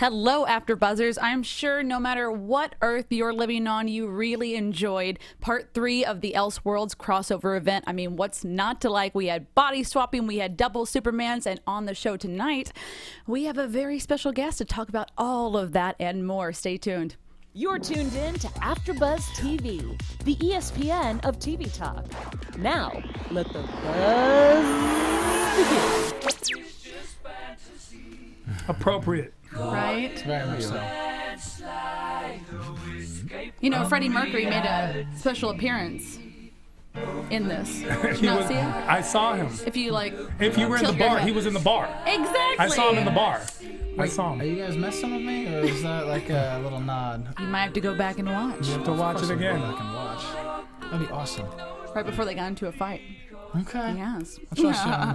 Hello, AfterBuzzers. I'm sure no matter what Earth you're living on, you really enjoyed Part 3 of the Elseworlds Crossover event. I mean, what's not to like? We had body swapping, we had double Supermans, and on the show tonight, we have a very special guest to talk about all of that and more. Stay tuned. You're tuned in to AfterBuzz TV, the ESPN of TV talk. Now, let the buzz begin. Appropriate. Right? Very much so. You know, Freddie Mercury made a special appearance in this. Did you not see it? I saw him. If you were in the bar, he was in the bar. Exactly. I saw him in the bar. I saw Are him. you guys messing with me, or is that like a little nod? You might have to go back and watch. You have to watch it again. I can watch. That'd be awesome. Right before they got into a fight. Okay. Yes.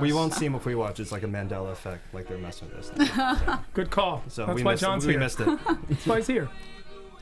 We won't see him if we watch. It's like a Mandela effect, like they're messing with us. Yeah. Good call. So That's we why missed, John's we here. missed it. That's why he's here.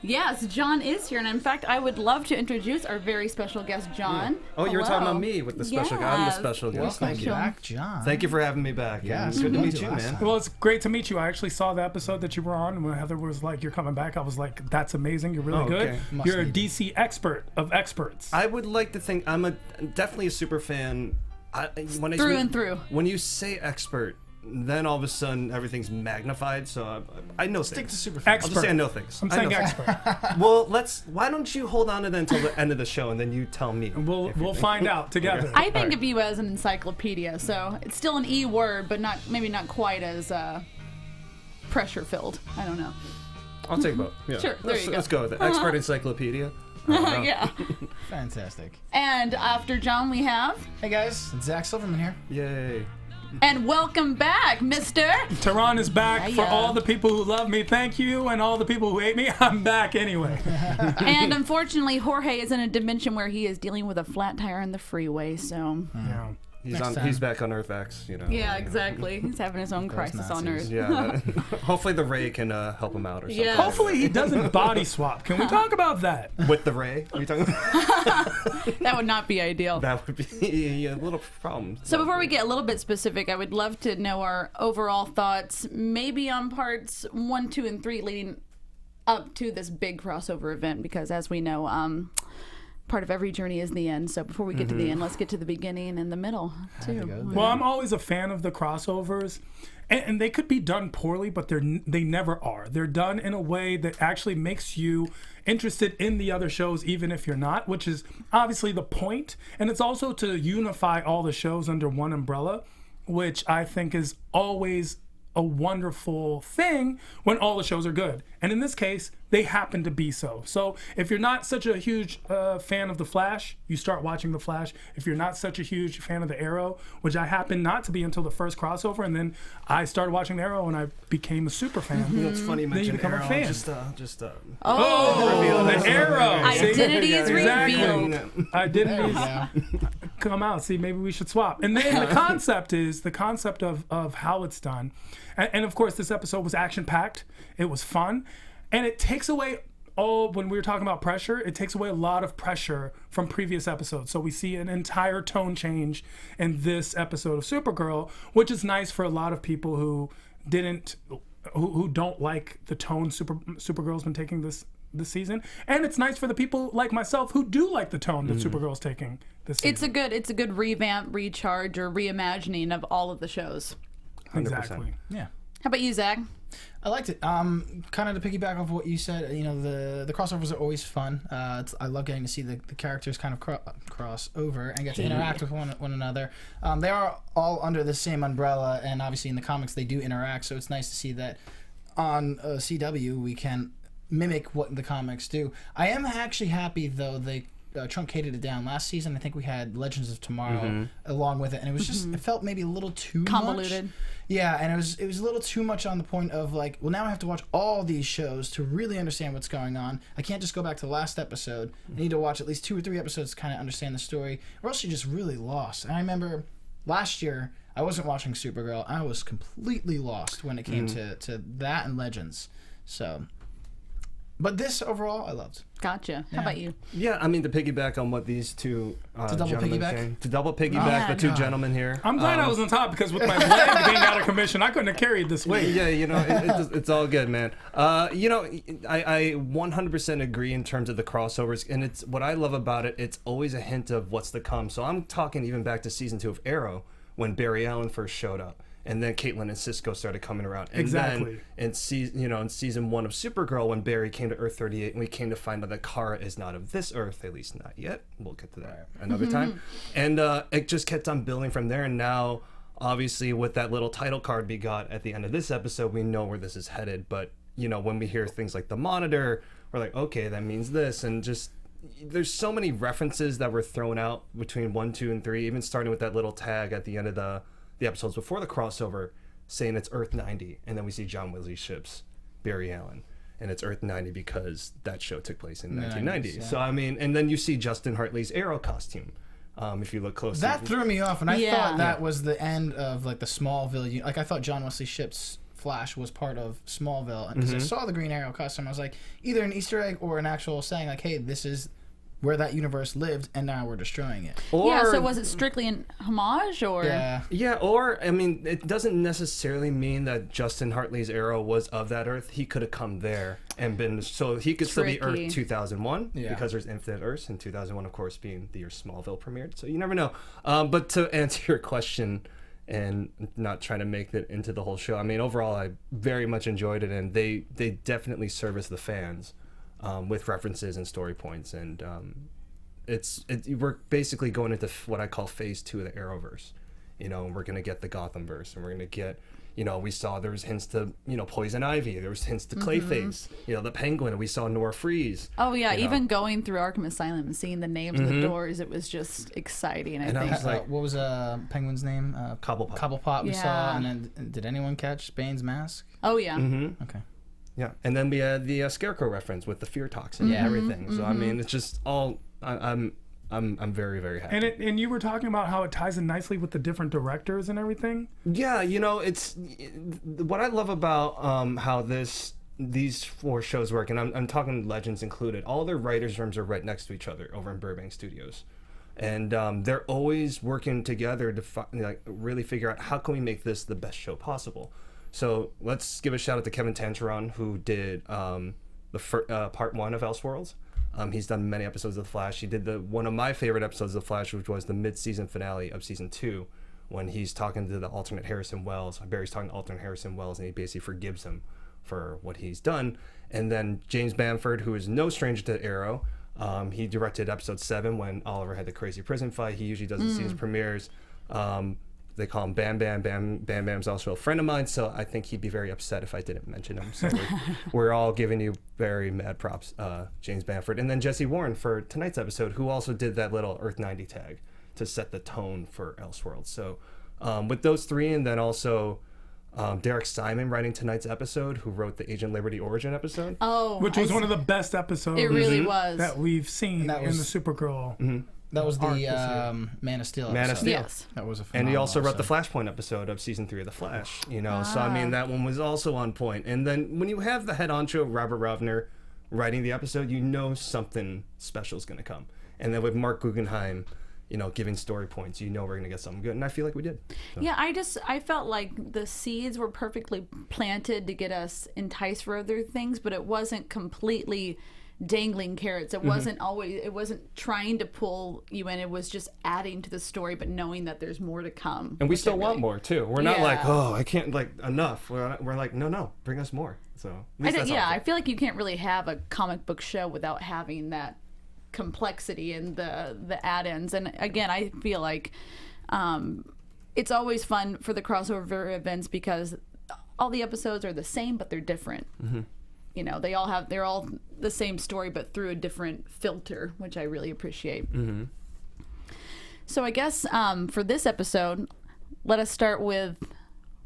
Yes, John is here, and in fact, I would love to introduce our very special guest, John. Oh, you were talking Hello. about me with the special guy. I'm the Yes. special guest. Welcome Thank you. back, John. Thank you for having me back. Yeah, and it's good to good meet to you, last man. time. Well, it's great to meet you. I actually saw the episode that you were on, and when Heather was like, "You're coming back," I was like, "That's amazing. You're really Oh, good. okay. Must You're a need it. DC expert of experts." I would like to think I'm definitely a super fan. Through and through. When you say expert, then all of a sudden everything's magnified. So I know Stick things. to super. I'll just say I know things. I'm I saying know things. expert. Well, why don't you hold on to that until the end of the show, and then you tell me. We'll find out together. I think of you as an encyclopedia, so it's still an E word, but maybe not quite as pressure-filled. I don't know. I'll take both. Yeah. Sure, there you go. Let's go with it. Expert encyclopedia. Yeah. Fantastic. And after John, we have... Hey guys, it's Zach Silverman here. Yay. And welcome back, Mr. Tehran is back. For Yeah. all the people who love me, thank you, and all the people who hate me, I'm back anyway. And unfortunately, Jorge is in a dimension where he is dealing with a flat tire on the freeway, so... Yeah. He's back on Earth X, you know. Yeah, exactly. He's having his own crisis on Earth. Nazis. Yeah. Hopefully the Ray can help him out or something. Yeah. Hopefully he doesn't body swap. Can we talk about that? With the Ray? Are you talking about? That would not be ideal. That would be a little problem. So before we get a little bit specific, I would love to know our overall thoughts, maybe on parts 1, 2, and 3 leading up to this big crossover event, because as we know, part of every journey is the end. So before we get to the end, let's get to the beginning and the middle too. Well, I'm always a fan of the crossovers, and they could be done poorly, but they never are. They're done in a way that actually makes you interested in the other shows, even if you're not, which is obviously the point. And it's also to unify all the shows under one umbrella, which I think is always a wonderful thing when all the shows are good. And in this case, they happen to be so. So if you're not such a huge fan of The Flash, you start watching The Flash. If you're not such a huge fan of The Arrow, which I happened not to be until the first crossover, and then I started watching The Arrow and I became a super fan. You know, it's funny you Then you mentioned become a Arrow. fan. Oh, The Arrow. See? identities revealed. Identities Yeah. come out. See, maybe we should swap. And then the concept of how it's done. And of course, this episode was action-packed. It was fun. And it takes away when we were talking about pressure, it takes away a lot of pressure from previous episodes. So we see an entire tone change in this episode of Supergirl, which is nice for a lot of people who don't like the tone Supergirl's been taking this season. And it's nice for the people like myself who do like the tone that Supergirl's taking this season. It's a good revamp, recharge, or reimagining of all of the shows. 100%. Exactly. Yeah. How about you, Zach? I liked it. Kind of to piggyback off what you said, you know, the crossovers are always fun. I love getting to see the characters kind of cross over and get to interact with one another. They are all under the same umbrella, and obviously in the comics they do interact, so it's nice to see that on CW we can mimic what the comics do. I am actually happy, though, they truncated it down. Last season, I think we had Legends of Tomorrow along with it, and it was just, it felt maybe a little too Convoluted. much. Yeah, and it was a little too much on the point of like, well, now I have to watch all these shows to really understand what's going on. I can't just go back to the last episode. I need to watch at least 2 or 3 episodes to kind of understand the story, or else you're just really lost. And I remember last year, I wasn't watching Supergirl. I was completely lost when it came to that and Legends. So But this overall, I loved. Gotcha. How about you? Yeah, I mean, to piggyback on what these two double gentlemen piggyback? saying, to double piggyback the two gentlemen here. I'm glad I was on top because with my leg being out of commission, I couldn't have carried this weight. Yeah, it's all good, man. I 100% agree in terms of the crossovers, and it's what I love about it. It's always a hint of what's to come. So I'm talking even back to season 2 of Arrow when Barry Allen first showed up. And then Caitlin and Cisco started coming around. And Exactly. then in season 1 of Supergirl, when Barry came to Earth 38, and we came to find out that Kara is not of this Earth, at least not yet. We'll get to that another time. And it just kept on building from there. And now, obviously, with that little title card we got at the end of this episode, we know where this is headed. But when we hear things like the Monitor, we're like, okay, that means this, and just. There's so many references that were thrown out between 1, 2, and 3, even starting with that little tag at the end of the episodes before the crossover saying it's Earth 90, and then we see John Wesley Shipp's Barry Allen, and it's Earth 90 because that show took place in 1990. Yeah. So I mean, and then you see Justin Hartley's Arrow costume. If you look closely, That threw me off, and I thought that was the end of like the Smallville. Like I thought John Wesley Shipp's Flash was part of Smallville, and because I saw the Green Arrow costume, I was like, either an Easter egg or an actual saying like, hey, this is where that universe lived, and now we're destroying it. Yeah, so was it strictly an homage, or? Yeah, or I mean, it doesn't necessarily mean that Justin Hartley's Arrow was of that Earth. He could have come there and been, so he could still be Tricky. Earth 2001 Yeah. because there's infinite Earths, and 2001, of course, being the year Smallville premiered. So you never know. But to answer your question, and not trying to make it into the whole show, I mean, overall, I very much enjoyed it, and they definitely service the fans. With references and story points, and we're basically going into what I call phase 2 of the Arrowverse. And we're gonna get the Gothamverse, and we're gonna get, we saw there was hints to, Poison Ivy, there was hints to Clayface, the Penguin, and we saw Nora Freeze. Oh yeah, even going through Arkham Asylum and seeing the names of the doors, it was just exciting. I think. I was like, what was Penguin's name? Cobblepot. Cobblepot. We Yeah. saw, and then did anyone catch Bane's mask? Oh yeah. Okay. Yeah, and then we had the Scarecrow reference with the fear toxin and everything. So I mean, it's just all. I'm very, very happy. And you were talking about how it ties in nicely with the different directors and everything. Yeah, it's what I love about how these 4 shows work, and I'm talking Legends included. All their writers' rooms are right next to each other over in Burbank Studios, and they're always working together to really figure out how can we make this the best show possible. So let's give a shout out to Kevin Tancheron, who did the part 1 of Elseworlds. He's done many episodes of The Flash. He did one of my favorite episodes of The Flash, which was the mid-season finale of season 2, when he's talking to the alternate Harrison Wells. Barry's talking to alternate Harrison Wells, and he basically forgives him for what he's done. And then James Bamford, who is no stranger to Arrow, he directed episode 7 when Oliver had the crazy prison fight. He usually does the season premieres. They call him Bam Bam. Bam Bam's also a friend of mine, so I think he'd be very upset if I didn't mention him. So we're all giving you very mad props, James Bamford. And then Jesse Warren for tonight's episode, who also did that little Earth 90 tag to set the tone for Elseworlds. So with those 3, and then also Derek Simon writing tonight's episode, who wrote the Agent Liberty Origin episode. Oh, Which was one of the best episodes It really was. that we've seen in the Supergirl. That was the Arc this year. Man of Steel. Man of episode. Steel. Yes. That was a. And he also wrote phenomenal the Flashpoint episode of season 3 of The Flash, So I mean, that one was also on point. And then when you have the head honcho Robert Rovner writing the episode, something special is going to come. And then with Mark Guggenheim, giving story points, we're going to get something good. And I feel like we did. So. Yeah, I felt like the seeds were perfectly planted to get us enticed for other things, but it wasn't completely dangling carrots. It wasn't trying to pull you in. It was just adding to the story, but knowing that there's more to come. And we still want more too. We're not like, Yeah. I can't enough. We're like, no, bring us more. So at least that's all. I feel like you can't really have a comic book show without having that complexity and the add-ins. And again, I feel like it's always fun for the crossover events because all the episodes are the same, but they're different. They're all the same story, but through a different filter, which I really appreciate. So I guess for this episode, let us start with,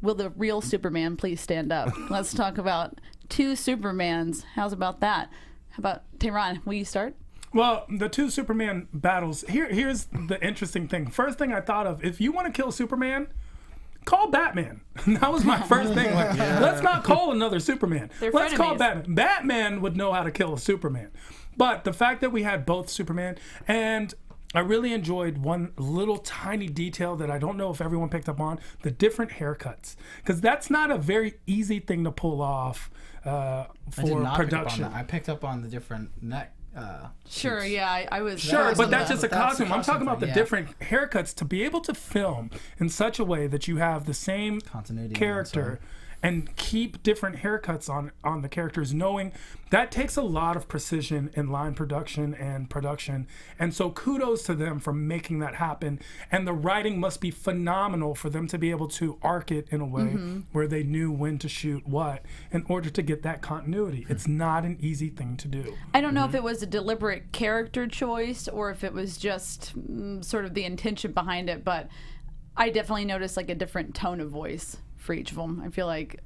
will the real Superman please stand up? Let's talk about 2 Supermans. How's about that? How about Tehran? Will you start? Well, the 2 Superman battles, here's the interesting thing. First thing I thought of, if you want to kill Superman, call Batman. That was my first thing. Like, let's not call another Superman. Let's call Batman. Batman would know how to kill a Superman. But the fact that we had both Superman, and I really enjoyed one little tiny detail that I don't know if everyone picked up on, the different haircuts. Because that's not a very easy thing to pull off I did for not production. Pick up on that. I picked up on the different neck. Sure, yeah, I was. Sure, but that's just a That's a costume. I'm talking about the thing, yeah. different haircuts to be able to film in such a way that you have the same Continuity character and keep different haircuts on the characters, knowing that takes a lot of precision in line production and production. And so kudos to them for making that happen. And the writing must be phenomenal for them to be able to arc it in a way where they knew when to shoot what in order to get that continuity. It's not an easy thing to do. I don't know if it was a deliberate character choice or if it was just sort of the intention behind it, but I definitely noticed like a different tone of voice for each of them. I feel like,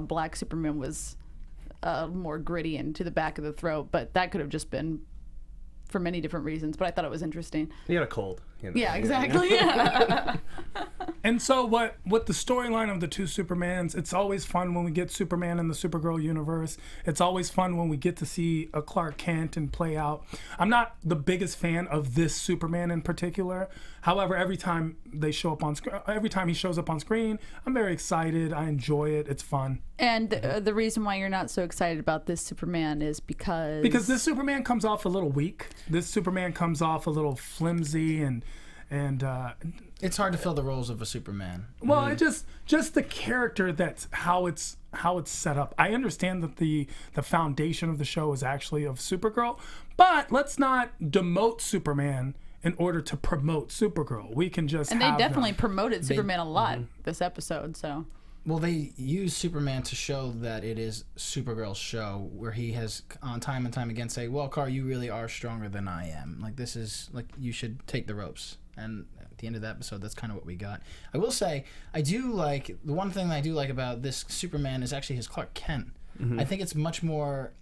Black Superman was more gritty and to the back of the throat, but that could have just been for many different reasons, but I thought it was interesting. He had a cold. Yeah, exactly. And so what the storyline of the two Supermans, it's always fun when we get Superman in the Supergirl universe. It's always fun when we get to see a Clark Kent and play out. I'm not the biggest fan of this Superman in particular. However, every time he shows up on screen, I'm very excited. I enjoy it. It's fun. And the reason why you're not so excited about this Superman is because this Superman comes off a little weak. This Superman comes off a little flimsy and It's hard to fill the roles of a Superman. well, it just the character, that's how it's set up. I understand that the foundation of the show is actually of Supergirl, but let's not demote Superman in order to promote Supergirl. We can just and they have definitely them. promoted Superman a lot this episode, so Well, they use Superman to show that it is Supergirl's show, where he has on time and time again say, well, Kara, you really are stronger than I am. Like, this is, like, you should take the ropes. And at the end of the episode, that's kind of what we got. I will say, the one thing that I do like about this Superman is actually his Clark Kent. I think it's much more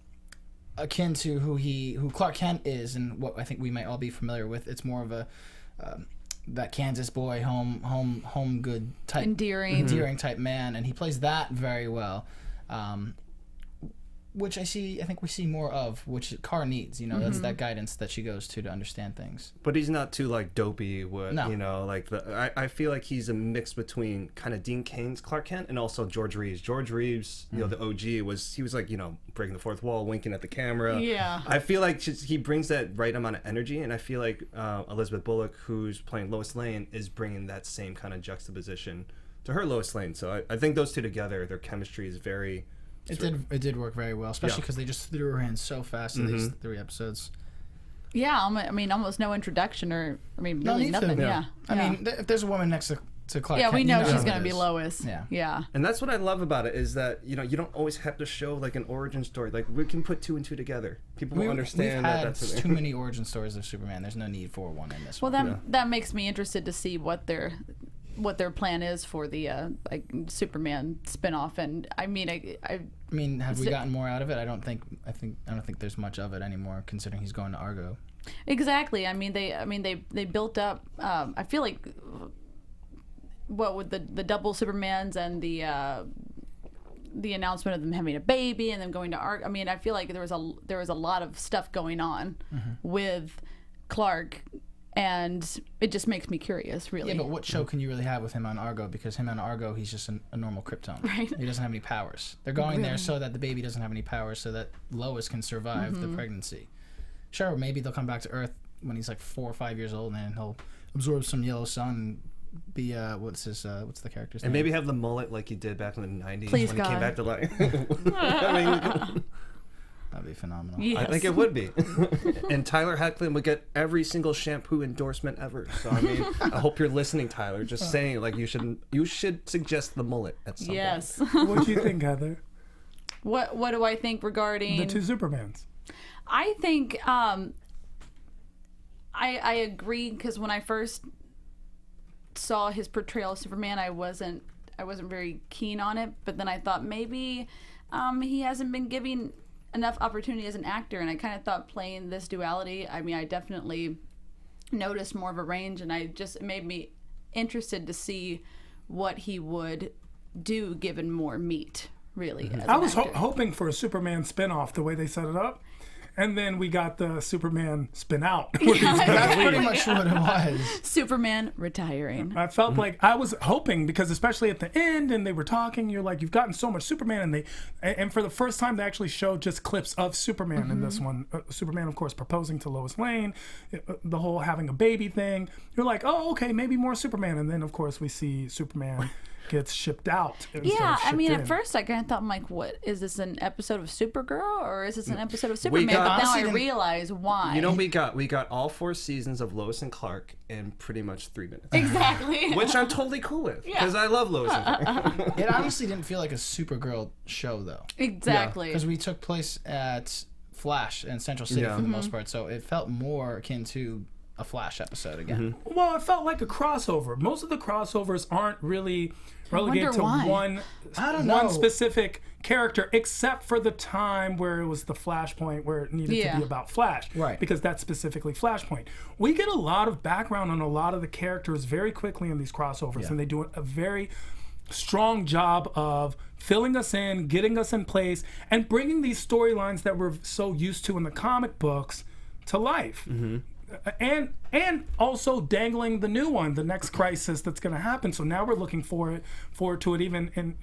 akin to who Clark Kent is and what I think we might all be familiar with. It's more of a that Kansas boy, home good type, endearing type man, and he plays that very well, which I think we see more of, which Kara needs. That's that guidance that she goes to understand things. But he's not too like dopey. No. I feel like he's a mix between kind of Dean Cain's Clark Kent and also George Reeves. George Reeves, the OG, he was like breaking the fourth wall, winking at the camera. Yeah. I feel like he brings that right amount of energy, and I feel like Elizabeth Bullock, who's playing Lois Lane, is bringing that same kind of juxtaposition to her Lois Lane. So I think those two together, their chemistry is very. It did work very well, especially because they just threw her in so fast in these 3 episodes. Yeah, I mean, almost no introduction really nothing. Yeah. I mean, if there's a woman next to Clark Kent, we know she's who going to it be is. Lois. Yeah. And that's what I love about it, is that you don't always have to show like an origin story. Like, we can put 2 and 2 together. People will understand we've had that's too many origin stories of Superman. There's no need for one in this Well, one. that makes me interested to see what their plan is for the Superman spinoff. And I mean, have we gotten more out of it? I don't think there's much of it anymore, considering he's going to Argo. Exactly. They built up. I feel like what with the double Supermans and the announcement of them having a baby and them going to Argo. I mean, I feel like there was a lot of stuff going on with Clark. And it just makes me curious, really. Yeah, but what show can you really have with him on Argo? Because him on Argo, he's just a normal Krypton. Right. He doesn't have any powers. They're going there so that the baby doesn't have any powers, so that Lois can survive the pregnancy. Sure, maybe they'll come back to Earth when he's like 4 or 5 years old, and he'll absorb some yellow sun and be what's the character's name? And maybe have the mullet like he did back in the 90s Please, when God. he came back to life. That'd be phenomenal. Yes. I think it would be. And Tyler Hoechlin would get every single shampoo endorsement ever. So I hope you're listening, Tyler. Just saying, like, you should suggest the mullet at some point. Yes. What do you think, Heather? What do I think regarding The 2 Supermans. I think I agree, because when I first saw his portrayal of Superman, I wasn't very keen on it. But then I thought maybe he hasn't been given enough opportunity as an actor, and I kind of thought playing this duality, I definitely noticed more of a range, and it made me interested to see what he would do given more meat, really. As I an was actor. hoping for a Superman spinoff the way they set it up. And then we got the Superman spin out. That's pretty much what it was. Superman retiring. I felt like I was hoping, because especially at the end and they were talking, you're like, you've gotten so much Superman, and for the first time they actually showed just clips of Superman in this one. Superman, of course, proposing to Lois Lane, the whole having a baby thing. You're like, oh, okay, maybe more Superman. And then of course we see Superman gets shipped out. Yeah, I mean, at first I kind of thought, I'm like, what, is this an episode of Supergirl or is this an episode of Superman? got- But now I Honestly, realize why. You know, we got all 4 seasons of Lois and Clark in pretty much 3 minutes, Exactly. which I'm totally cool with because I love Lois and Clark. It honestly didn't feel like a Supergirl show though, Exactly. because we took place at Flash and Central City Yeah. for the most part, so it felt more akin to a Flash episode again. Well, it felt like a crossover. Most of the crossovers aren't really relegated to why. one don't know. one specific character, except for the time where it was the Flashpoint where it needed to be about Flash. Right. Because that's specifically Flashpoint. We get a lot of background on a lot of the characters very quickly in these crossovers, and they do a very strong job of filling us in, getting us in place, and bringing these storylines that we're so used to in the comic books to life. And also dangling the new one, the next crisis that's going to happen. So now we're looking forward to it. Even in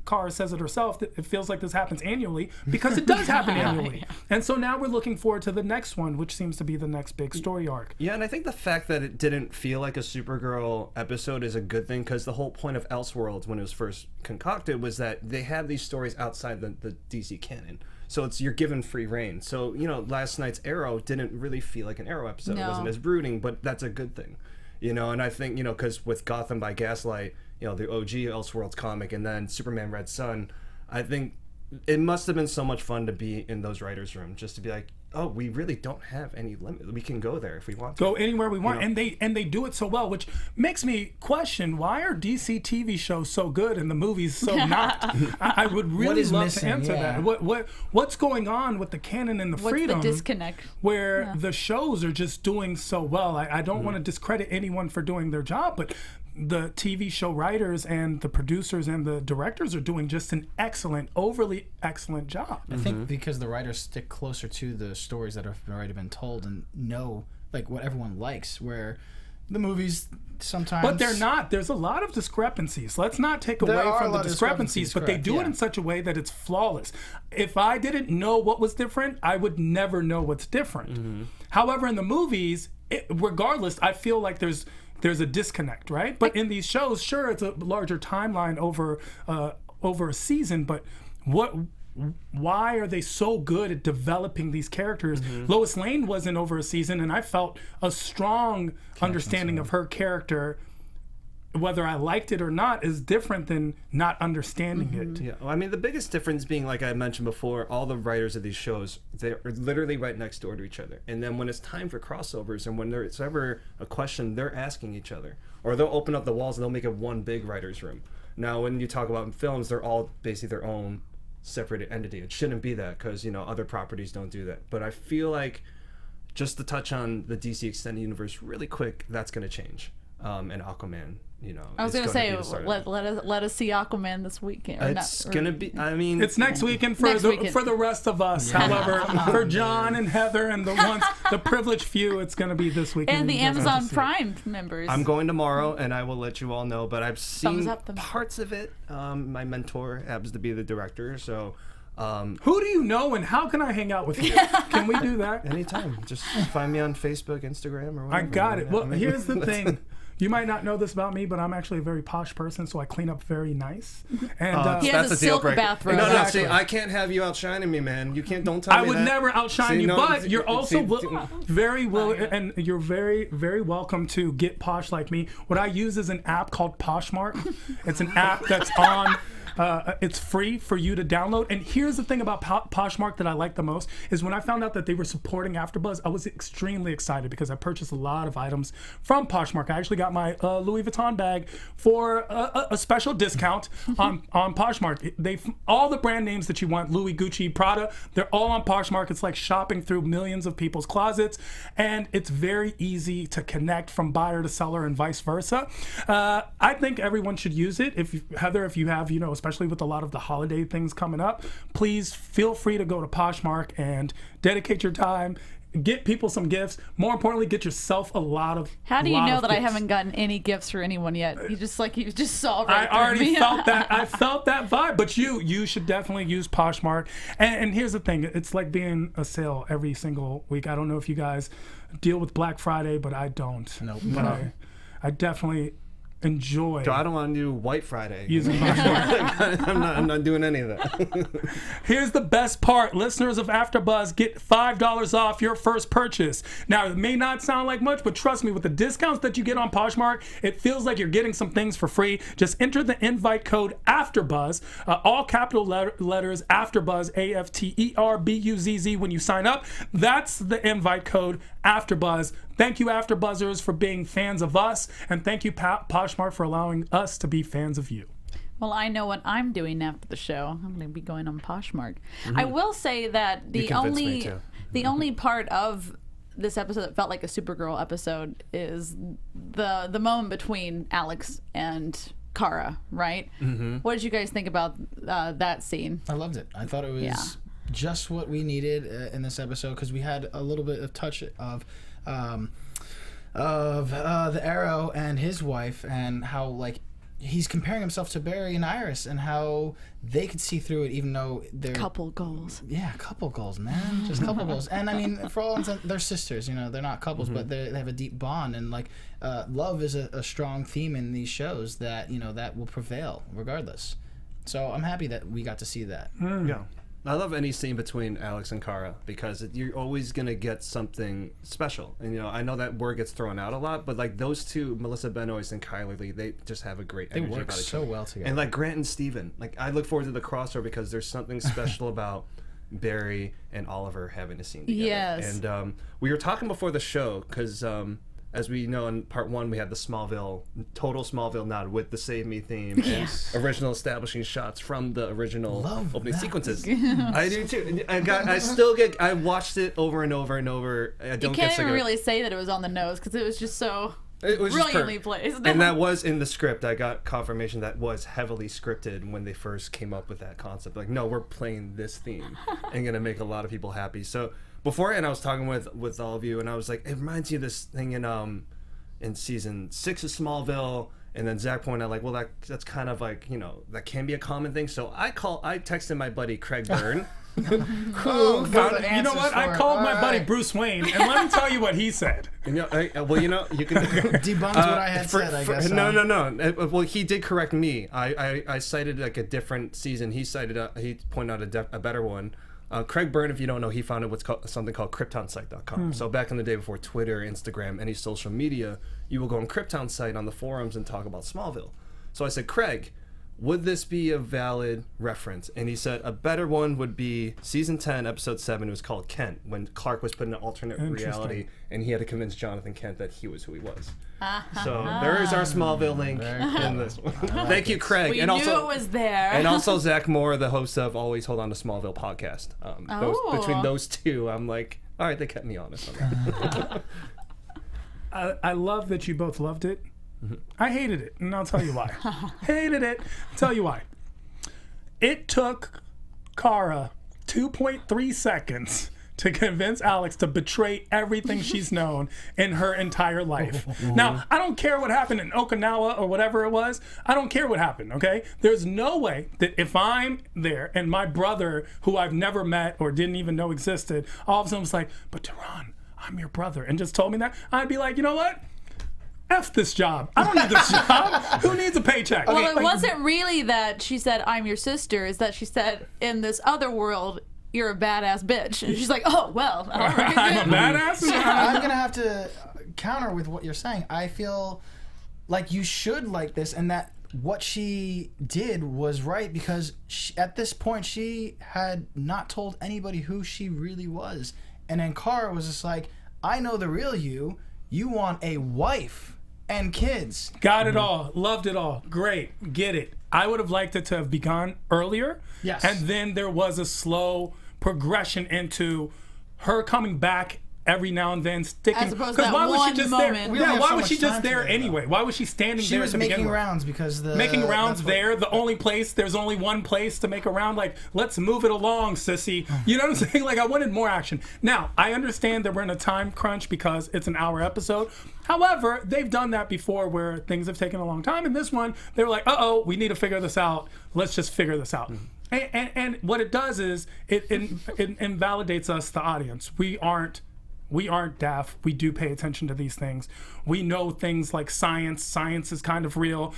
Kara says it herself, that it feels like this happens annually because it does happen annually. And so now we're looking forward to the next one, which seems to be the next big story arc. Yeah, and I think the fact that it didn't feel like a Supergirl episode is a good thing because the whole point of Elseworlds when it was first concocted was that they have these stories outside the DC canon. So you're given free reign. So, you know, last night's Arrow didn't really feel like an Arrow episode. It wasn't as brooding, but that's a good thing. You know, and I think, you know, because with Gotham by Gaslight, you know, the OG Elseworlds comic, and then Superman Red Sun, I think it must have been so much fun to be in those writers' room, just to be like, oh, we really don't have any limit. We can go there if we want to. Go anywhere we want, You know? and they do it so well, which makes me question, why are DC TV shows so good and the movies so not? I would really is love missing? to answer Yeah. that. What's going on with the canon and the What's freedom? the disconnect? Where the shows are just doing so well. I don't want to discredit anyone for doing their job, but the TV show writers and the producers and the directors are doing just an overly excellent job. I think because the writers stick closer to the stories that have already been told and know like what everyone likes, where the movies sometimes. But they're not. There's a lot of discrepancies. Let's not take There away are from a the lot of discrepancies, but they correct, do it yeah. in such a way that it's flawless. If I didn't know what was different, I would never know what's different. However, in the movies, regardless, I feel like there's a disconnect, right? But in these shows, sure, it's a larger timeline over a season, but why are they so good at developing these characters? Lois Lane wasn't over a season, and I felt a strong understanding of her character. Whether I liked it or not is different than not understanding it. Yeah, well, I mean, the biggest difference being, like I mentioned before, all the writers of these shows, they're literally right next door to each other. And then when it's time for crossovers and when there's ever a question, they're asking each other. Or they'll open up the walls and they'll make it one big writer's room. Now, when you talk about films, they're all basically their own separated entity. It shouldn't be that because, you know, other properties don't do that. But I feel like, just to touch on the DC Extended Universe really quick, that's going to change. And Aquaman, you know. I was is going to say, be the start of it. let us see Aquaman this weekend. Or It's not, going to be, I mean. It's next weekend for Next the weekend. for the rest of us. However, for John and Heather and the privileged few, it's going to be this weekend. and the You guys have to Amazon see it. Prime members. I'm going tomorrow, and I will let you all know. But I've seen up, thumbs up. parts of it. My mentor happens to be the director, so Who do you know and how can I hang out with you? Can we do that? anytime, just find me on Facebook, Instagram, or whatever. I got it. Well, I mean, here's the thing. You might not know this about me, but I'm actually a very posh person, so I clean up very nice. And He has that's a deal silk breaker. bathrobe. No, Exactly. see, I can't have you outshining me, man. You can't. Don't tell I me would that. never outshine See, you, no, but you're also see, very and you're very, very welcome to get posh like me. What I use is an app called Poshmark. It's an app that's on It's free for you to download. And here's the thing about Poshmark that I like the most is when I found out that they were supporting AfterBuzz, I was extremely excited because I purchased a lot of items from Poshmark. I actually got my Louis Vuitton bag for a special discount on Poshmark. All the brand names that you want, Louis, Gucci, Prada, they're all on Poshmark. It's like shopping through millions of people's closets, and it's very easy to connect from buyer to seller and vice versa. I think everyone should use it. If you have, especially with a lot of the holiday things coming up, please feel free to go to Poshmark and dedicate your time. Get people some gifts. More importantly, get yourself a lot of. How do you know that gifts. I haven't gotten any gifts for anyone yet? You just saw I right through already me. felt that. I felt that vibe. But you should definitely use Poshmark. And here's the thing: it's like being a sale every single week. I don't know if you guys deal with Black Friday, but I don't. Nope. But I definitely enjoy. So I don't want to do White Friday. Using Poshmark. I'm not doing any of that. Here's the best part. Listeners of AfterBuzz get $5 off your first purchase. Now, it may not sound like much, but trust me, with the discounts that you get on Poshmark, it feels like you're getting some things for free. Just enter the invite code AfterBuzz, all capital letters, AfterBuzz, AfterBuzz, when you sign up. That's the invite code AfterBuzz. Thank you, AfterBuzzers, for being fans of us, and thank you, Poshmark, for allowing us to be fans of you. Well, I know what I'm doing after the show. I'm going to be going on Poshmark. I will say that the only part of this episode that felt like a Supergirl episode is the moment between Alex and Kara, right? What did you guys think about that scene? I loved it. I thought it was just what we needed in this episode, because we had a little bit of touch of the Arrow and his wife, and how like he's comparing himself to Barry and Iris, and how they could see through it, even though they're Couple goals. Yeah, couple goals, man. Just couple goals. And I mean, for all intents, they're sisters. They're not couples, but they have a deep bond, and like love is a strong theme in these shows that that will prevail regardless. So I'm happy that we got to see that. Yeah. I love any scene between Alex and Kara, because you're always going to get something special. And, I know that word gets thrown out a lot, but like those two, Melissa Benoistas and Kylie Lee, they just have a great energy They work about each so other. well together. And like Grant and Steven, like I look forward to the crossover because there's something special about Barry and Oliver having a scene together. Yes. And we were talking before the show because as we know, in part one, we had the total Smallville nod with the Save Me theme and original establishing shots from the original opening sequences. I do too. I watched it over and over and over. I don't You get can't sick even of it. really say that it was on the nose because it was just so It was just brilliantly perfect. placed. And that was in the script. I got confirmation that was heavily scripted when they first came up with that concept. Like, no, we're playing this theme and gonna make a lot of people happy. So beforehand, I was talking with all of you, and I was like, it reminds you of this thing in season 6 of Smallville. And then Zach pointed out, like, well, that's kind of like, that can be a common thing. So I texted my buddy Craig Byrne. You know what? I called my buddy Bruce Wayne, and let me tell you what he said. You can Debunked what I had said, I guess. No. Well, he did correct me. I cited like a different season. He pointed out a better one. Craig Byrne, if you don't know, he founded something called KryptonSite.com. So back in the day before Twitter, Instagram, any social media, you will go on Krypton site on the forums and talk about Smallville. So I said, Craig, would this be a valid reference? And he said a better one would be season 10, episode 7. It was called Kent, when Clark was put in an alternate reality, and he had to convince Jonathan Kent that he was who he was. So there is our Smallville link in this one. Thank you, Craig. We and knew also, it was there. And also Zach Moore, the host of Always Hold On to Smallville podcast. Between those two, I'm like, all right, they kept me honest on that. I love that you both loved it. I hated it, and I'll tell you why. Hated it. I'll tell you why. It took Kara 2.3 seconds to convince Alex to betray everything she's known in her entire life. Now, I don't care what happened in Okinawa or whatever it was. I don't care what happened, okay? There's no way that if I'm there and my brother, who I've never met or didn't even know existed, all of a sudden was like, but Tehran, I'm your brother, and just told me that, I'd be like, you know what? F this job. I don't need this job. Who needs a paycheck? Well, it wasn't really that she said, I'm your sister. It's that she said, in this other world, you're a badass bitch. And she's like, oh, well, all right. I'm a badass? I'm going to have to counter with what you're saying. I feel like you should like this, and that what she did was right because at this point she had not told anybody who she really was. And then Kara was just like, I know the real you. You want a wife and kids. Got it all. Loved it all. Great. Get it. I would have liked it to have begun earlier. Yes. And then there was a slow progression into her coming back every now and then, sticking. As opposed to that why was she one just moment. there? We Yeah, only have why so was much she just time there together, anyway? though. Why was she standing She there was to begin making with? rounds because Making rounds that's what- there, the only place, there's only one place to make a round. Like, let's move it along, sissy. You know what I'm saying? Like, I wanted more action. Now, I understand that we're in a time crunch because it's an hour episode. However, they've done that before where things have taken a long time. In this one, they were like, we need to figure this out. Let's just figure this out. And what it does is it invalidates us, the audience. We aren't deaf. We do pay attention to these things. We know things like science. Science is kind of real.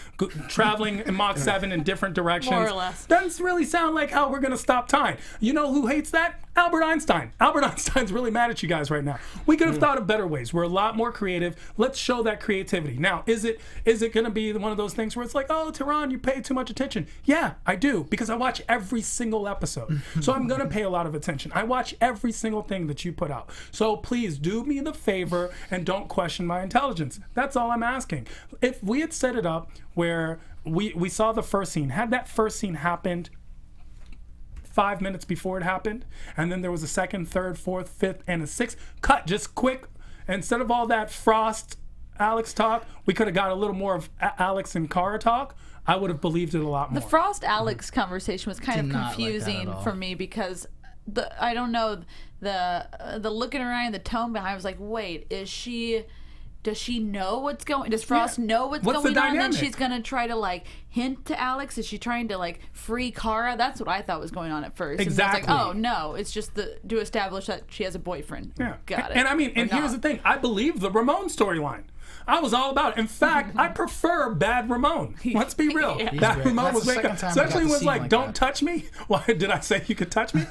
Traveling in Mach 7 in different directions. More or less. Doesn't really sound like how we're going to stop time. You know who hates that? Albert Einstein. Albert Einstein's really mad at you guys right now. We could have thought of better ways. We're a lot more creative. Let's show that creativity. Now, is it going to be one of those things where it's like, oh, Tehran, you pay too much attention? Yeah, I do, because I watch every single episode. So I'm going to pay a lot of attention. I watch every single thing that you put out. So please do me the favor and don't question my intelligence. That's all I'm asking. If we had set it up where we saw the first scene, had that first scene happened 5 minutes before it happened, and then there was a second, third, fourth, fifth, and a sixth cut, just quick. Instead of all that Frost Alex talk, we could have got a little more of Alex and Kara talk. I would have believed it a lot more. The Frost Alex conversation was kind Did of not like that confusing at all. for me because I don't know, the look in her eye and the tone behind. I was like, wait, does she know what's going? Does Frost know what's What's the going on? And then dynamic? she's gonna try to like hint to Alex. Is she trying to like free Kara? That's what I thought was going on at first. Exactly. And I was like, oh no, it's just to establish that she has a boyfriend. Yeah. Got it. And I mean, Or and here's the not. thing. I believe the Ramon storyline. I was all about it. In fact, I prefer bad Ramon. Let's be real. Yeah. He's Bad great. Ramon That's was the making, second time we got especially to when see was him like, like don't that. touch me. Why did I say you could touch me?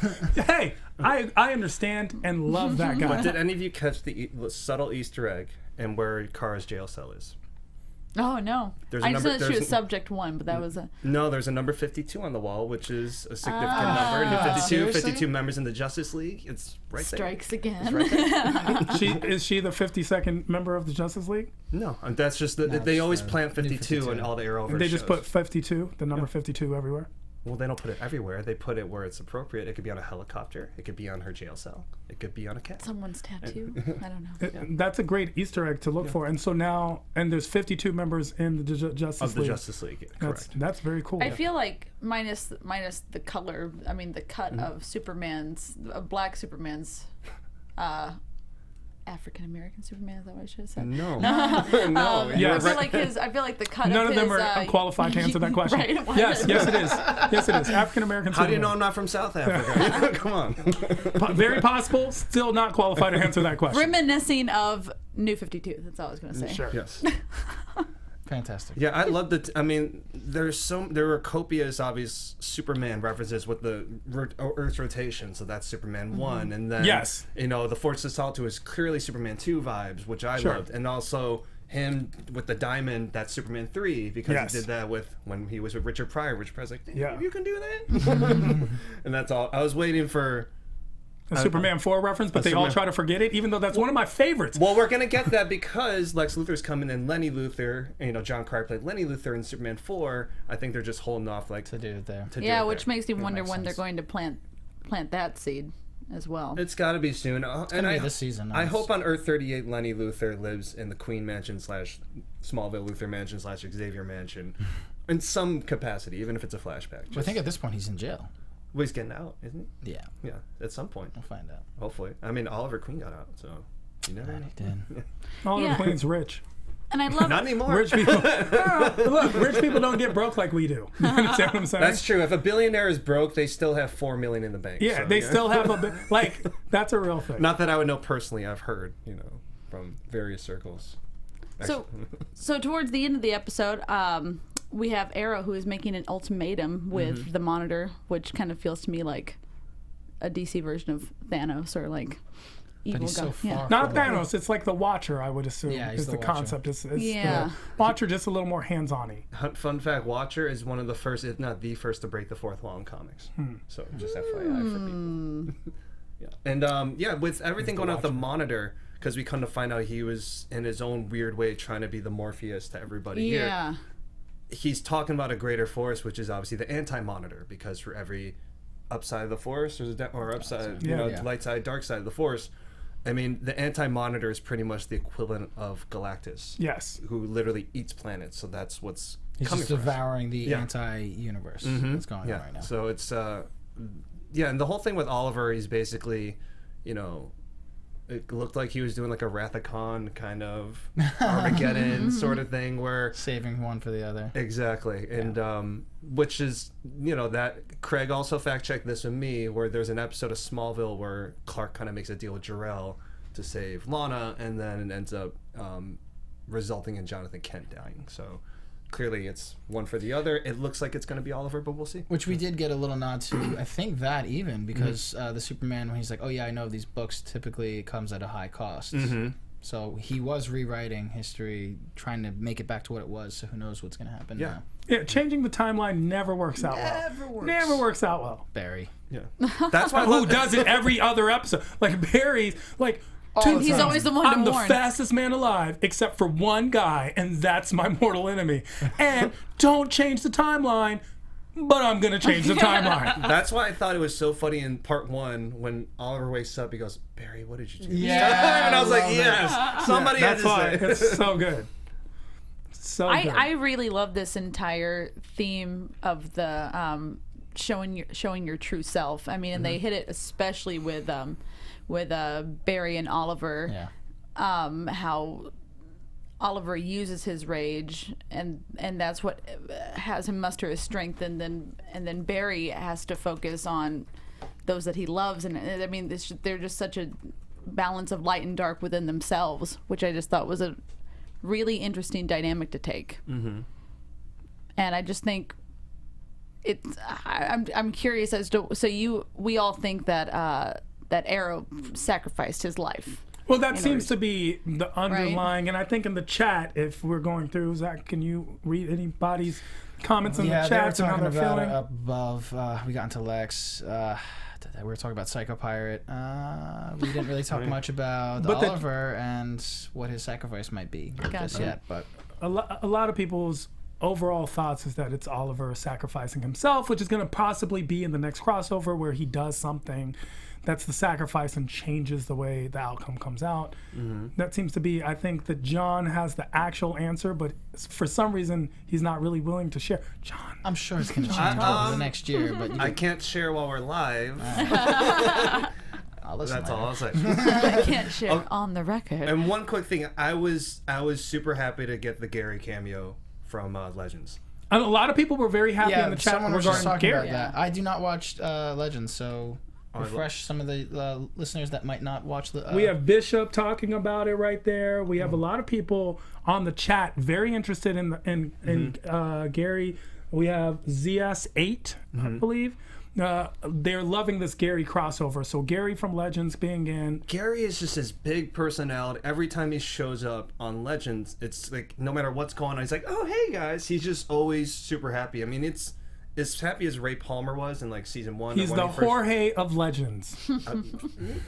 Hey, I understand and love that guy. Did any of you catch the subtle Easter egg and where Kara's jail cell is? Oh no. There's a I just number- know that she there's was a- subject one, but that was a. No, there's a number 52 on the wall, which is a significant number. And 52, Seriously? 52 members in the Justice League. It's right Strikes there. again. It's right there. Is she the 52nd member of the Justice League? No, that's just they it's, always uh, plant 52 in 52. all the Arrowverse They just shows. put 52, the number 52 everywhere. Well, they don't put it everywhere. They put it where it's appropriate. It could be on a helicopter. It could be on her jail cell. It could be on a cat. Someone's tattoo. I don't know. That's a great Easter egg to look for. And so now, and there's 52 members in the Justice Of the League. Justice League, correct. That's very cool. I feel like minus the color. I mean, the cut of Superman's, Black Superman's, African American Superman. Is that what I should have said? No, no. Yes. I feel like the cut. None of of them his, are qualified to answer that question. Right? Yes, it is. Yes, it is. African American. How do you know I'm not from South Africa? Come on. Very possible. Still not qualified to answer that question. Reminiscing of New 52. That's all I was going to say. Sure. Yes. Fantastic. Yeah, I love that. I mean, there were copious obvious Superman references with the Earth's rotation, so that's Superman 1, and then Yes. the Fortress of Solitude is clearly Superman 2 vibes, which I Sure. loved, and also him with the diamond, that's Superman 3 because Yes. he did that with when he was with Richard Pryor. Richard Pryor's like, Yeah. you can do that, and that's all. I was waiting for. A Superman 4 reference, but they all Superman- try to forget it, even though that's one of my favorites. Well, we're gonna get that because Lex Luthor's coming in. Lenny Luthor, John Cryer played Lenny Luthor in Superman 4. I think they're just holding off like To do it there. to do Yeah, it which there. makes me wonder makes when they're sense. going to plant that seed as well. It's got to be soon. And gonna I be this season, I nice. hope on Earth 38 Lenny Luthor lives in the Queen Mansion / Smallville Luthor Mansion / Xavier Mansion in some capacity, even if it's a flashback. I think at this point he's in jail. Well, he's getting out, isn't he? Yeah, Yeah, at some point, we'll find out. hopefully. I mean, Oliver Queen got out, so you never know. He did. All Yeah. of Queen's rich. And I love Not anymore. Rich people. Look, rich people don't get broke like we do. You understand what I'm saying? That's true. If a billionaire is broke, they still have $4 million in the bank. Yeah, so, they still have a bit. Like, that's a real thing. Not that I would know personally. I've heard, from various circles. so towards the end of the episode, we have Arrow who is making an ultimatum with the Monitor, which kind of feels to me like a DC version of Thanos, or like evil he's so guy. far Yeah. Not from- Thanos. It's like the Watcher, I would assume, Yeah, he's is the the Watcher. concept. It's Yeah. the Watcher just a little more hands-on-y. Fun fact: Watcher is one of the first, if not the first, to break the fourth wall in comics. So just FYI for people. Yeah, and with everything going on with the Monitor, because we come to find out he was in his own weird way trying to be the Morpheus to everybody here. Yeah. He's talking about a greater force, which is obviously the anti-Monitor, because for every upside of the force, there's a or upside, Yeah. light side, dark side of the force. I mean, the anti-Monitor is pretty much the equivalent of Galactus, Yes. who literally eats planets. So that's what's He's coming just for us. devouring the Yeah. anti-universe that's going on right now. So it's and the whole thing with Oliver, he's basically, it looked like he was doing like a Wrath of Khan kind of Armageddon sort of thing where Saving one for the other. exactly, and which is that Craig also fact checked this with me, where there's an episode of Smallville where Clark kind of makes a deal with Jor-El to save Lana, and then it ends up resulting in Jonathan Kent dying. So clearly it's one for the other. It looks like it's going to be Oliver, but we'll see. Which we did get a little nod to, I think that even, because the Superman, when he's like, oh yeah, I know these books, typically it comes at a high cost. So he was rewriting history, trying to make it back to what it was, so who knows what's going to happen now. Yeah, changing the timeline never works out well. Never works out well. Barry. Yeah, that's why I Who love does it every other episode? Like Barry's like. And he's always the one to I'm the mourn. fastest man alive, except for one guy, and that's my mortal enemy. And don't change the timeline, but I'm gonna change the timeline. That's why I thought it was so funny in part one when Oliver wakes up. He goes, "Barry, what did you do?" Yeah, and I was like, love it. "Yes, somebody had That's to why say." it's so good. So good. I really love this entire theme of the showing your true self. I mean, and they hit it especially with Barry and Oliver. Yeah. How Oliver uses his rage, and that's what has him muster his strength, and then Barry has to focus on those that he loves, and I mean, they're just such a balance of light and dark within themselves, which I just thought was a really interesting dynamic to take. And I just think I'm curious as to we all think that that Arrow sacrificed his life. Well, that in seems order to be the underlying, and I think in the chat, if we're going through, Zach, can you read anybody's comments in the They were chat and how talking they're about feeling? it up above. We got into Lex. We were talking about Psycho Pirate. We didn't really talk much about But the- Oliver and what his sacrifice might be just Gotcha. yet. But A lot of people's overall thoughts is that it's Oliver sacrificing himself, which is going to possibly be in the next crossover where he does something that's the sacrifice and changes the way the outcome comes out. That seems to be, I think that John has the actual answer, but for some reason he's not really willing to share. John, I'm sure it's going to change over the next year. But I can't share while we're live. I'll listen That's later. all I'll say. I can't share on the record. And one quick thing, I was super happy to get the Gary cameo from Legends. and a lot of people were very happy in the chat someone was just regarding talking Gary. about that. I do not watch Legends, so refresh some of the listeners that might not watch the. We have Bishop talking about it right there. We have a lot of people on the chat very interested in Gary. We have ZS8, I believe. They're loving this Gary crossover. So Gary from Legends being in. Gary is just his big personality. Every time he shows up on Legends, it's like no matter what's going on, he's like, "Oh, hey guys!" He's just always super happy. I mean, it's as happy as Ray Palmer was in like season 1. He's when the he first- Jorge of Legends.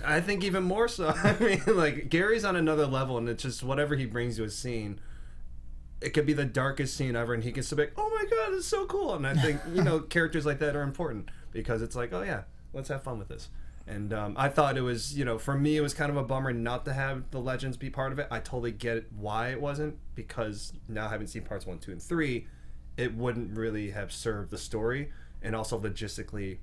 I think even more so. I mean, like Gary's on another level, and it's just whatever he brings to a scene. It could be the darkest scene ever, and he can still be like, "Oh my god, it's so cool!" And I think characters like that are important because it's like, "Oh yeah, let's have fun with this." And I thought it was, for me, it was kind of a bummer not to have the Legends be part of it. I totally get why it wasn't, because now having seen parts 1, 2, and 3, it wouldn't really have served the story, and also logistically.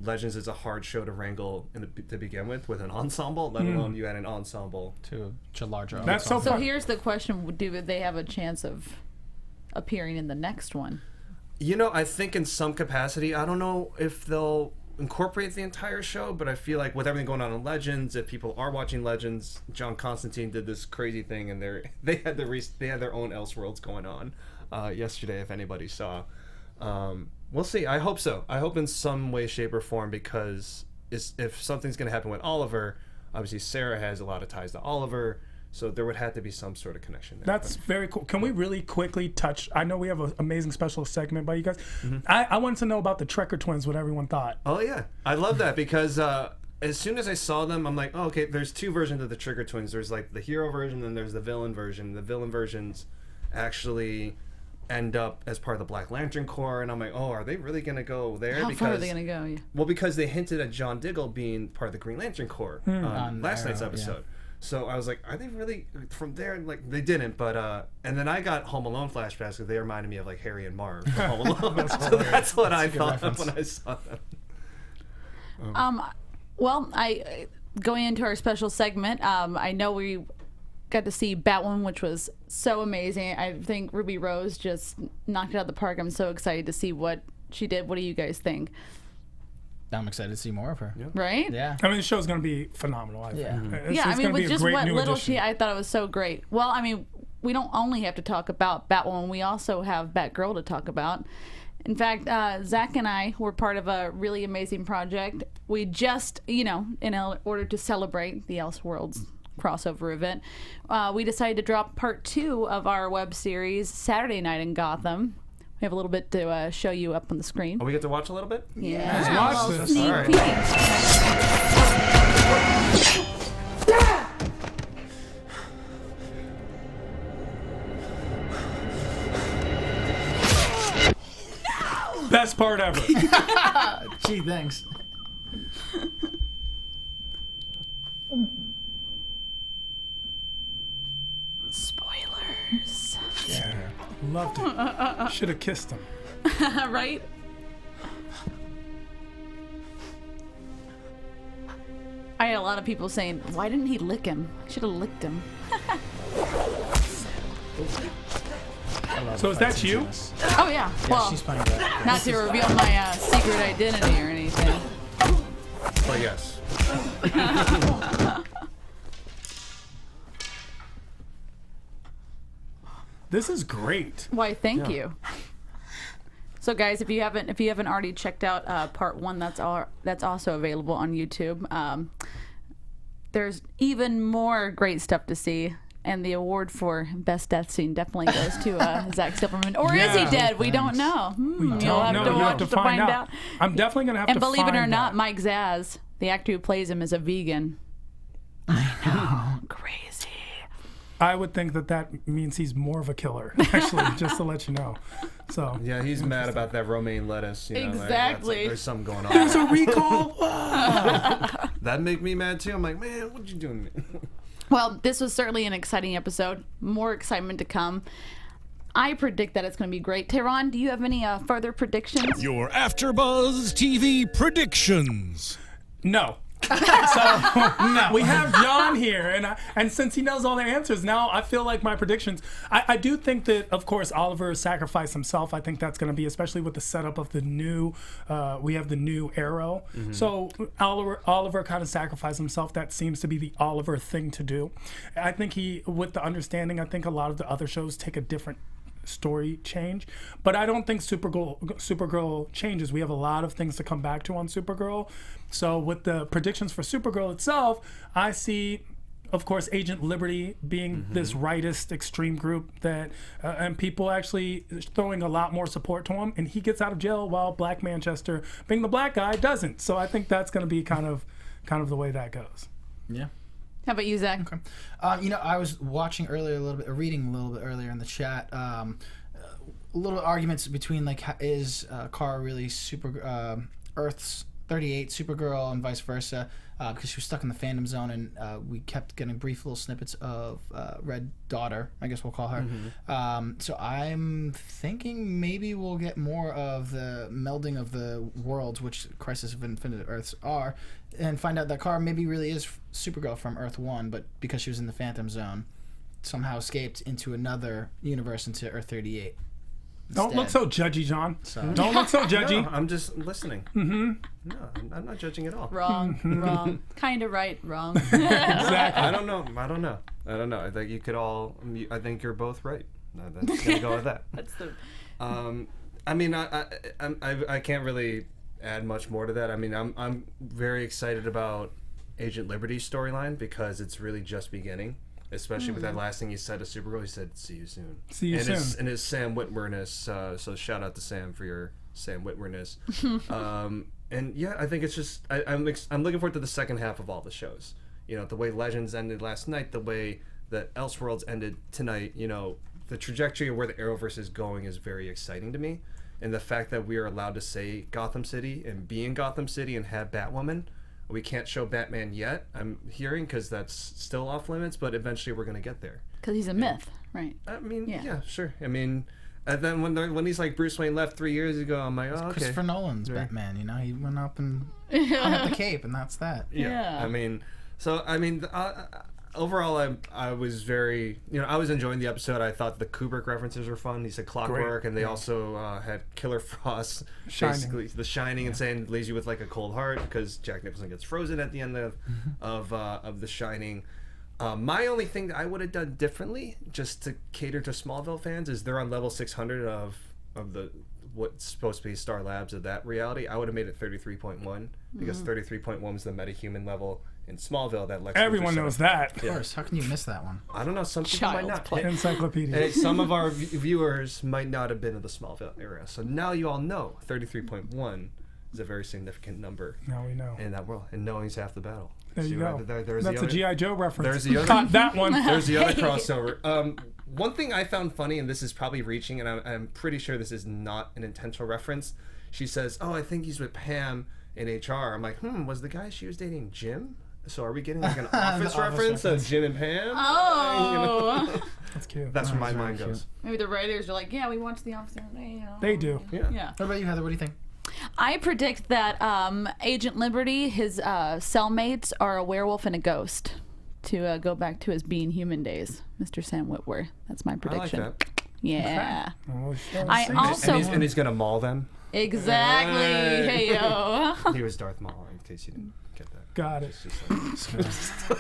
Legends is a hard show to wrangle to begin with an ensemble, let alone you add an ensemble. to a larger. That's so So fun. here's the question: do they have a chance of appearing in the next one? I think in some capacity, I don't know if they'll incorporate the entire show, but I feel like with everything going on in Legends, if people are watching Legends, John Constantine did this crazy thing, and they had their own Elseworlds going on yesterday. If anybody saw. We'll see. I hope so. I hope in some way, shape, or form, because if something's going to happen with Oliver, obviously Sarah has a lot of ties to Oliver, so there would have to be some sort of connection there. That's very cool. Can we really quickly touch? I know we have an amazing special segment by you guys. I wanted to know about the Trekker twins, what everyone thought. Oh yeah, I love that because as soon as I saw them, I'm like, oh, okay, there's two versions of the Trekker twins. There's like the hero version, and there's the villain version. The villain versions actually end up as part of the Black Lantern Corps, and I'm like, oh, are they really gonna go there? How far are they gonna go? Yeah. Well, because they hinted at John Diggle being part of the Green Lantern Corps on last night's episode. So I was like, are they really from there? Like, they didn't, but and then I got Home Alone flashbacks because they reminded me of like Harry and Marv from Home Alone. So that's what I thought of when I saw them. Well, going into our special segment, I know we got to see Batwoman, which was so amazing. I think Ruby Rose just knocked it out of the park. I'm so excited to see what she did. What do you guys think? I'm excited to see more of her. Yeah. Right? Yeah. I mean, the show's going to be phenomenal. I think. Yeah, I mean, with just what little addition. I thought it was so great. Well, I mean, we don't only have to talk about Batwoman. We also have Batgirl to talk about. In fact, Zach and I were part of a really amazing project. We just, in order to celebrate the Elseworlds crossover event, we decided to drop part 2 of our web series, Saturday Night in Gotham. We have a little bit to show you up on the screen. Oh, we get to watch a little bit? Yeah. Let's watch this. Sneak All right. peek. Best part ever. Gee, thanks. Spoilers. Loved it. Should have kissed him. Right? I had a lot of people saying, why didn't he lick him? Should have licked him. So is that you? Oh, yeah. Well, She's playing that. not to reveal my secret identity or anything. But yes. This is great. Why, thank you. So, guys, if you haven't already checked out part 1, that's also available on YouTube. There's even more great stuff to see, and the award for best death scene definitely goes to Zach Silverman. Or is he dead? We don't know. You'll have to watch to find out. I'm definitely gonna have to. And believe it or find not, that. Mike Zaz, the actor who plays him, is a vegan. I know, crazy. I would think that means he's more of a killer. Actually, just to let you know. So Yeah, he's mad about that romaine lettuce. Exactly. There's something going on. there's a recall. That make me mad too. I'm like, man, what you doing to me? Well, this was certainly an exciting episode. More excitement to come. I predict that it's going to be great. Tehran, do you have any further predictions? Your AfterBuzz TV predictions. No. So we have John here, and since he knows all the answers, now I feel like my predictions. I do think that, of course, Oliver sacrificed himself. I think that's going to be, especially with the setup of the new. We have the new Arrow, so Oliver kind of sacrificed himself. That seems to be the Oliver thing to do. I think with the understanding, I think a lot of the other shows take a different story change, but I don't think Supergirl changes. We have a lot of things to come back to on Supergirl. So with the predictions for Supergirl itself, I see, of course, Agent Liberty being this rightist extreme group that and people actually throwing a lot more support to him, and he gets out of jail while Black Manchester, being the black guy, doesn't. So I think that's going to be kind of the way that goes. Yeah. How about you, Zach? Okay. I was watching earlier reading a little bit earlier in the chat. Little arguments between like, is Kara really Earth's 38 Supergirl and vice versa, because she was stuck in the fandom zone, and we kept getting brief little snippets of Red Daughter, I guess we'll call her. So I'm thinking maybe we'll get more of the melding of the worlds, which Crisis of Infinite Earths are, and find out that Kara maybe really is Supergirl from Earth 1, but because she was in the Phantom Zone, somehow escaped into another universe, into Earth 38. Don't look so judgy, John. So- Don't look so judgy. No, I'm just listening. No, I'm not judging at all. Wrong. Kind of right, wrong. Exactly. I don't know. I think you could all. I think you're both right. That's gonna go with that. That's the... I mean, I can't really add much more to that. I mean, I'm very excited about Agent Liberty's storyline because it's really just beginning. Especially with that last thing he said to Supergirl, he said, "See you soon." See you soon. And his Sam Witwer-ness, so shout out to Sam for your Sam Witwer-ness. And yeah, I think it's just I'm looking forward to the second half of all the shows. You know, the way Legends ended last night, the way that Elseworlds ended tonight. You know, the trajectory of where the Arrowverse is going is very exciting to me, and the fact that we are allowed to say Gotham City and be in Gotham City and have Batwoman. We can't show Batman yet, I'm hearing, because that's still off limits, but eventually we're going to get there. Because he's a myth, right? I mean, yeah, sure. I mean, and then when he's like, Bruce Wayne left 3 years ago, I'm like, oh, okay. Christopher Nolan's Batman, you know? He went up and hung up the cape, and that's that. Yeah. I mean, overall, I was very, I was enjoying the episode. I thought the Kubrick references were fun. He said Clockwork, and they also had Killer Frost, basically The Shining, and saying leaves you with like a cold heart because Jack Nicholson gets frozen at the end of The Shining. My only thing that I would have done differently, just to cater to Smallville fans, is they're on level 600 of the what's supposed to be Star Labs of that reality. I would have made it 33.1 because 33.1 was the metahuman level in Smallville that Lex Everyone knows that. Of course. How can you miss that one? I don't know. Some people might Child's not. play. Encyclopedia. Hey, some of our viewers might not have been in the Smallville era. So now you all know 33.1 is a very significant number Now we know. in that world. And knowing's half the battle. There you See, go. there's That's the a other, G.I. Joe reference. There's the other. Caught that one. There's the other crossover. One thing I found funny, and this is probably reaching, and I'm pretty sure this is not an intentional reference. She says, "Oh, I think he's with Pam in HR." I'm like, was the guy she was dating Jim? So are we getting like an Office reference of Jim and Pam? Oh. That's cute. That's where my very mind cute. goes. Maybe the writers are like, yeah, we watched The Office. They do. Yeah. What about you, Heather? What do you think? I predict that Agent Liberty, his cellmates, are a werewolf and a ghost. To go back to his being human days, Mr. Sam Witwer. That's my prediction. I like that. Yeah. Oh, I also And he's gonna maul them. exactly. Hey yo. He was Darth Maul, in case you didn't get that. got it. It's just like-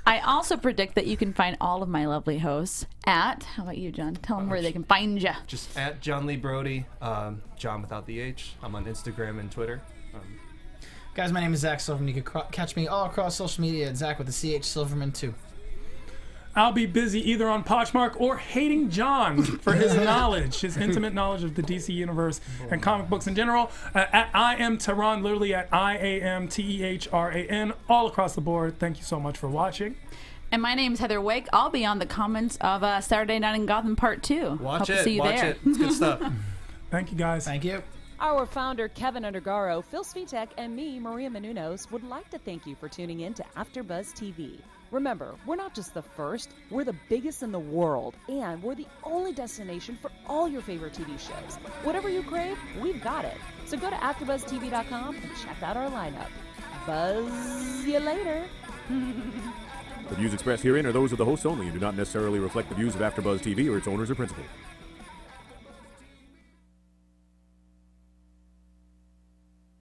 I also predict that you can find all of my lovely hosts at. How about you, John? Tell them where they can find you. just at John Lee Brody, John without the H. I'm on Instagram and Twitter. Guys, my name is Zach Silverman. You can catch me all across social media at Zach with the CH Silverman 2. I'll be busy either on Poshmark or hating John for his knowledge, his intimate knowledge of the DC universe and comic books in general. At I am Tehran, literally at IAMTEHRAN, all across the board. Thank you so much for watching. And my name's Heather Wake. I'll be on the comments of Saturday Night in Gotham Part 2. Watch Hope it. to see you Watch there. it. It's good stuff. Thank you, guys. Thank you. Our founder, Kevin Undergaro, Phil Svitek, and me, Maria Menounos, would like to thank you for tuning in to AfterBuzz TV. Remember, we're not just the first, we're the biggest in the world, and we're the only destination for all your favorite TV shows. Whatever you crave, we've got it. So go to AfterBuzzTV.com and check out our lineup. Buzz you later. The views expressed herein are those of the hosts only and do not necessarily reflect the views of AfterBuzz TV or its owners or principals.